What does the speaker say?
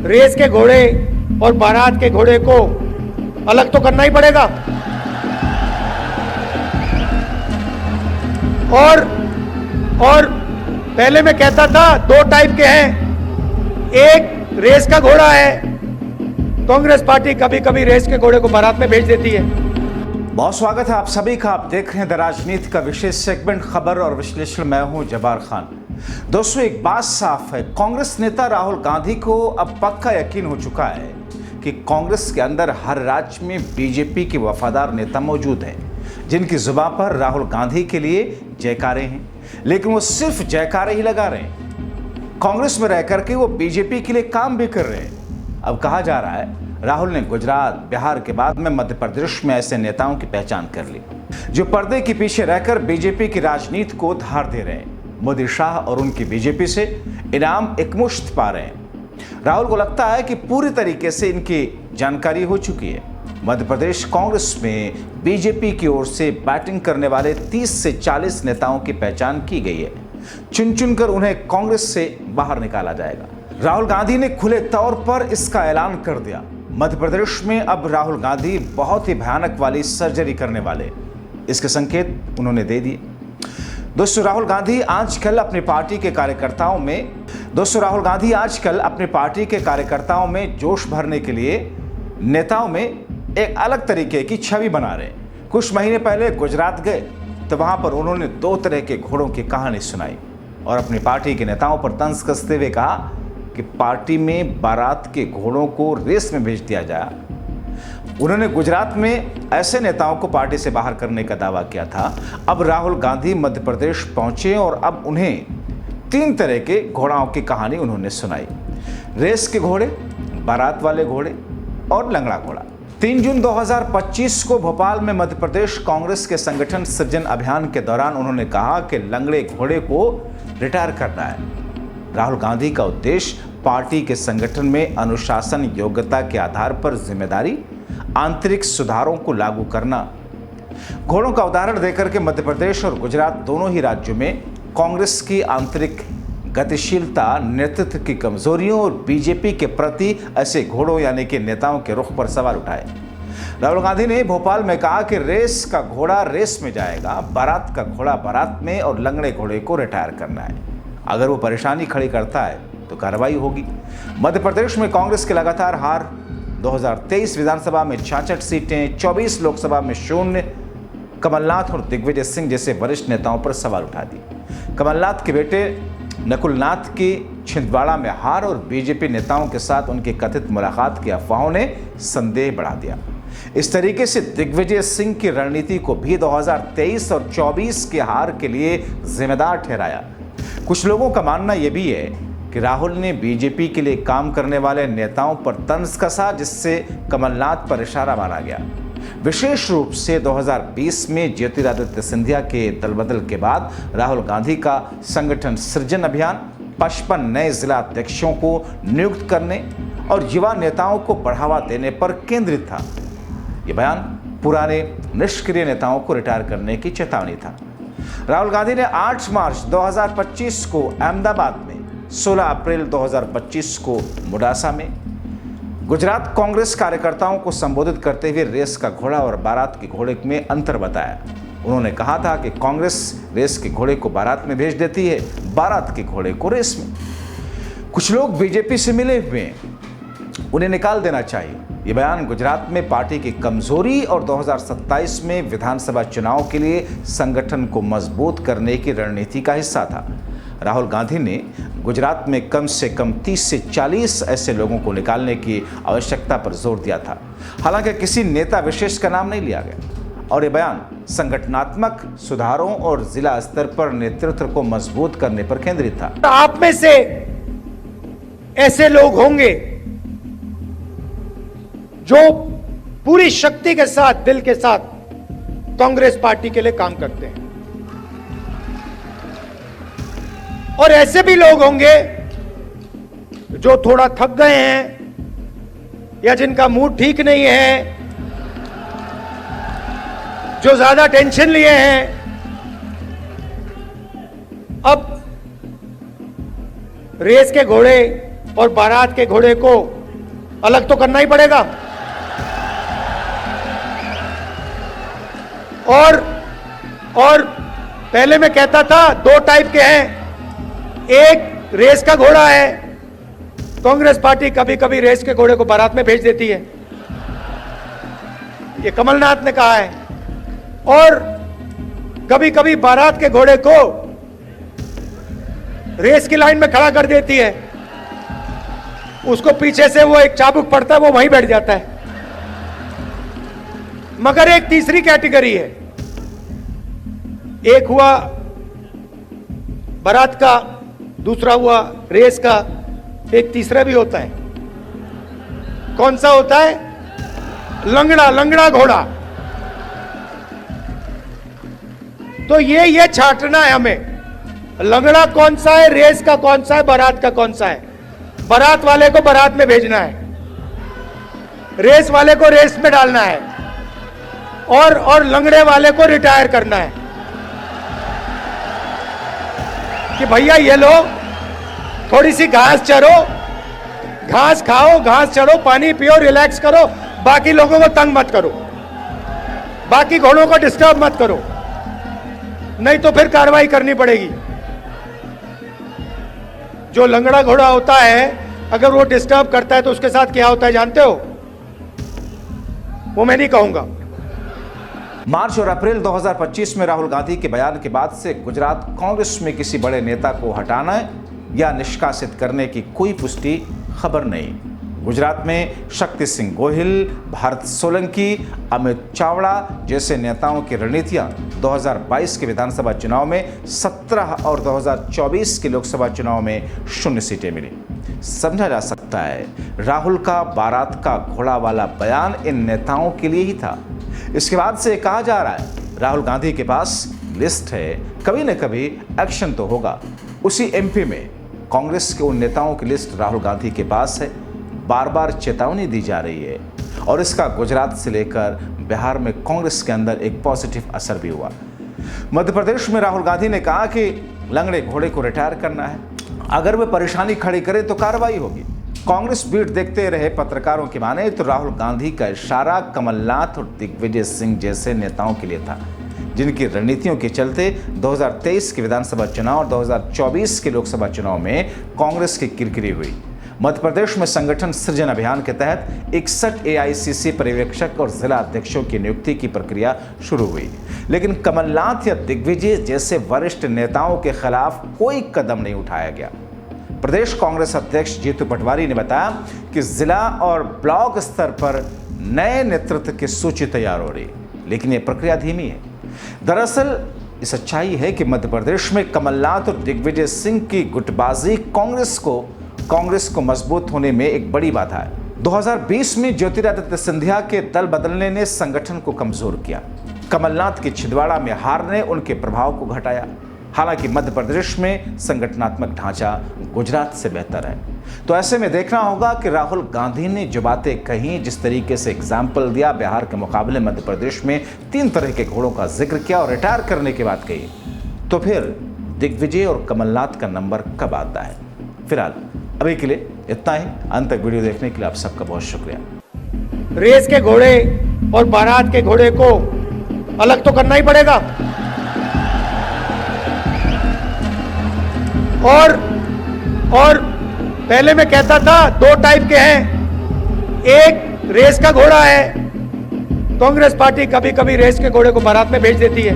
Race के घोड़े और बारात के घोड़े को अलग तो करना ही पड़ेगा। और पहले मैं कहता था दो टाइप के हैं, एक रेस का घोड़ा है, कांग्रेस पार्टी कभी कभी रेस के घोड़े को बारात में भेज देती है। बहुत स्वागत है आप सभी का। आप देख रहे हैं द राजनीति का विशेष सेगमेंट खबर और विश्लेषण। मैं हूं जब्बार खान। दोस्तों, एक बात साफ है, कांग्रेस नेता राहुल गांधी को अब पक्का यकीन हो चुका है कि कांग्रेस के अंदर हर राज्य में बीजेपी के वफादार नेता मौजूद हैं, जिनकी जुबान पर राहुल गांधी के लिए जयकारे हैं, लेकिन वो सिर्फ जयकारे ही लगा रहे हैं। कांग्रेस में रह करके वो बीजेपी के लिए काम भी कर रहे हैं। अब कहा जा रहा है राहुल ने गुजरात, बिहार के बाद में मध्य प्रदेश में ऐसे नेताओं की पहचान कर ली जो पर्दे के पीछे रहकर बीजेपी की राजनीति को धार दे रहे हैं। मोदी, शाह और उनकी बीजेपी से इनाम एकमुश्त पा रहे हैं। राहुल को लगता है कि पूरी तरीके से इनकी जानकारी हो चुकी है। मध्य प्रदेश कांग्रेस में बीजेपी की ओर से बैटिंग करने वाले 30 से 40 नेताओं की पहचान की गई है। चुन चुनकर उन्हें कांग्रेस से बाहर निकाला जाएगा। राहुल गांधी ने खुले तौर पर इसका ऐलान कर दिया। मध्य प्रदेश में अब राहुल गांधी बहुत ही भयानक वाली सर्जरी करने वाले, इसके संकेत उन्होंने दे दिए। दोस्तों, राहुल गांधी आजकल अपनी पार्टी के कार्यकर्ताओं में जोश भरने के लिए नेताओं में एक अलग तरीके की छवि बना रहे हैं। कुछ महीने पहले गुजरात गए तो वहां पर उन्होंने 2 तरह के घोड़ों की कहानी सुनाई और अपनी पार्टी के नेताओं पर तंज कसते हुए कहा कि पार्टी में बारात के घोड़ों को रेस में भेज दिया जाए। उन्होंने गुजरात में ऐसे नेताओं को पार्टी से बाहर करने का दावा किया था। अब राहुल गांधी मध्य प्रदेश पहुंचे और अब उन्हें 3 तरह के घोड़ाओं की कहानी उन्होंने सुनाई। रेस के घोड़े, बारात वाले घोड़े और लंगड़ा घोड़ा। 3 जून 2025 को भोपाल में मध्य प्रदेश कांग्रेस के संगठन सृजन अभियान के दौरान उन्होंने कहा कि लंगड़े घोड़े को रिटायर करना है। राहुल गांधी का उद्देश्य पार्टी के संगठन में अनुशासन, योग्यता के आधार पर जिम्मेदारी, आंतरिक सुधारों को लागू करना। घोड़ों का उदाहरण देकर के मध्य प्रदेश और गुजरात दोनों ही राज्यों में कांग्रेस की आंतरिक गतिशीलता, नेतृत्व की कमजोरियों और बीजेपी के प्रति ऐसे घोड़ों यानी कि नेताओं के रुख पर सवाल उठाए। राहुल गांधी ने भोपाल में कहा कि रेस का घोड़ा रेस में जाएगा, बारात का घोड़ा बारात में और लंगड़े घोड़े को रिटायर करना है। अगर वो परेशानी खड़ी करता है तो कार्रवाई होगी। मध्य प्रदेश में कांग्रेस की लगातार हार, 2023 विधानसभा में 66 सीटें, 24 लोकसभा में 0, कमलनाथ और दिग्विजय सिंह जैसे वरिष्ठ नेताओं पर सवाल उठा दिए। कमलनाथ के बेटे नकुलनाथ की छिंदवाड़ा में हार और बीजेपी नेताओं के साथ उनकी कथित मुलाकात की अफवाहों ने संदेह बढ़ा दिया। इस तरीके से दिग्विजय सिंह की रणनीति को भी 2023 और 24 की हार के लिए जिम्मेदार ठहराया। कुछ लोगों का मानना यह भी है कि राहुल ने बीजेपी के लिए काम करने वाले नेताओं पर तंज कसा, जिससे कमलनाथ पर इशारा मारा गया। विशेष रूप से 2020 में ज्योतिरादित्य सिंधिया के दलबदल के बाद राहुल गांधी का संगठन सृजन अभियान 55 नए जिला अध्यक्षों को नियुक्त करने और युवा नेताओं को बढ़ावा देने पर केंद्रित था। यह बयान पुराने निष्क्रिय नेताओं को रिटायर करने की चेतावनी था। राहुल गांधी ने 8 मार्च 2025 को अहमदाबाद में, 16 अप्रैल 2025 को मुडासा में गुजरात कांग्रेस कार्यकर्ताओं को संबोधित करते हुए रेस का घोड़ा और बारात के घोड़े में अंतर बताया। उन्होंने कहा था कि कांग्रेस रेस के घोड़े को बारात में भेज देती है, बारात के घोड़े को रेस में। कुछ लोग बीजेपी से मिले हुए हैं, उन्हें निकाल देना चाहिए। ये बयान गुजरात में पार्टी की कमजोरी और 2027 में विधानसभा चुनाव के लिए संगठन को मजबूत करने की रणनीति का हिस्सा था। राहुल गांधी ने गुजरात में कम से कम 30 से 40 ऐसे लोगों को निकालने की आवश्यकता पर जोर दिया था। हालांकि किसी नेता विशेष का नाम नहीं लिया गया और ये बयान संगठनात्मक सुधारों और जिला स्तर पर नेतृत्व को मजबूत करने पर केंद्रित था। आप में से ऐसे लोग होंगे जो पूरी शक्ति के साथ, दिल के साथ कांग्रेस पार्टी के लिए काम करते हैं और ऐसे भी लोग होंगे जो थोड़ा थक गए हैं या जिनका मूड ठीक नहीं है, जो ज्यादा टेंशन लिए हैं। अब रेस के घोड़े और बारात के घोड़े को अलग तो करना ही पड़ेगा। और पहले मैं कहता था दो टाइप के हैं, एक रेस का घोड़ा है, कांग्रेस पार्टी कभी कभी रेस के घोड़े को बारात में भेज देती है, ये कमलनाथ ने कहा है, और कभी कभी बारात के घोड़े को रेस की लाइन में खड़ा कर देती है, उसको पीछे से वो एक चाबुक पड़ता है, वो वहीं बैठ जाता है। मगर एक तीसरी कैटेगरी है, एक हुआ बारात का, दूसरा हुआ रेस का, एक तीसरा भी होता है। कौन सा होता है? लंगड़ा घोड़ा। तो ये छांटना है हमें, लंगड़ा कौन सा है, रेस का कौन सा है, बारात का कौन सा है। बारात वाले को बारात में भेजना है, रेस वाले को रेस में डालना है, और लंगड़े वाले को रिटायर करना है कि भैया ये लो, थोड़ी सी घास चरो, घास खाओ, घास चढ़ो, पानी पियो, रिलैक्स करो, बाकी लोगों को तंग मत करो, बाकी घोड़ों को डिस्टर्ब मत करो, नहीं तो फिर कार्रवाई करनी पड़ेगी। जो लंगड़ा घोड़ा होता है, अगर वो डिस्टर्ब करता है तो उसके साथ क्या होता है जानते हो? वो मैं नहीं कहूंगा। मार्च और अप्रैल 2025 में राहुल गांधी के बयान के बाद से गुजरात कांग्रेस में किसी बड़े नेता को हटाना या निष्कासित करने की कोई पुष्टि खबर नहीं। गुजरात में शक्ति सिंह गोहिल, भारत सोलंकी, अमित चावड़ा जैसे नेताओं की रणनीतियां 2022 के विधानसभा चुनाव में 17 और 2024 के लोकसभा चुनाव में 0 सीटें मिली। समझा जा सकता है राहुल का बारात का घोड़ा वाला बयान इन नेताओं के लिए ही था। इसके बाद से कहा जा रहा है राहुल गांधी के पास लिस्ट है, कभी न कभी एक्शन तो होगा। उसी एमपी में कांग्रेस के उन नेताओं की लिस्ट राहुल गांधी के पास है। बार बार चेतावनी दी जा रही है और इसका गुजरात से लेकर बिहार में कांग्रेस के अंदर एक पॉजिटिव असर भी हुआ। मध्य प्रदेश में राहुल गांधी ने कहा कि लंगड़े घोड़े को रिटायर करना है, अगर वे परेशानी खड़ी करे तो कार्रवाई होगी। कांग्रेस बीट देखते रहे पत्रकारों की माने तो राहुल गांधी का इशारा कमलनाथ और दिग्विजय सिंह जैसे नेताओं के लिए था, जिनकी रणनीतियों के चलते 2023 के विधानसभा चुनाव और 2024 के लोकसभा चुनाव में कांग्रेस की किरकिरी हुई। मध्य प्रदेश में संगठन सृजन अभियान के तहत 61 एआईसीसी पर्यवेक्षक और जिला अध्यक्षों की नियुक्ति की प्रक्रिया शुरू हुई, लेकिन कमलनाथ या दिग्विजय जैसे वरिष्ठ नेताओं के खिलाफ कोई कदम नहीं उठाया गया। प्रदेश कांग्रेस अध्यक्ष जीतू पटवारी ने बताया कि जिला और ब्लॉक स्तर पर नए नेतृत्व की सूची तैयार हो रही, लेकिन यह प्रक्रिया धीमी है। दरअसल ये सच्चाई है कि मध्य प्रदेश में कमलनाथ और दिग्विजय सिंह की गुटबाजी कांग्रेस को मजबूत होने में एक बड़ी बाधा है। 2020 में ज्योतिरादित्य सिंधिया के दल बदलने ने संगठन को कमजोर किया। कमलनाथ की छिंदवाड़ा में हार ने उनके प्रभाव को घटाया। हालांकि मध्य प्रदेश में संगठनात्मक ढांचा गुजरात से बेहतर है। तो ऐसे में देखना होगा कि राहुल गांधी ने जो बातें कही, जिस तरीके से एग्जाम्पल दिया, बिहार के मुकाबले मध्य प्रदेश में 3 तरह के घोड़ों का जिक्र किया और रिटायर करने की बात कही, तो फिर दिग्विजय और कमलनाथ का नंबर कब आता है? फिलहाल अभी के लिए इतना ही। अंत तक वीडियो देखने के लिए आप सबका बहुत शुक्रिया। रेस के घोड़े और बारात के घोड़े को अलग तो करना ही पड़ेगा, और पहले मैं कहता था 2 टाइप के हैं, एक रेस का घोड़ा है, कांग्रेस पार्टी कभी कभी रेस के घोड़े को बारात में भेज देती है,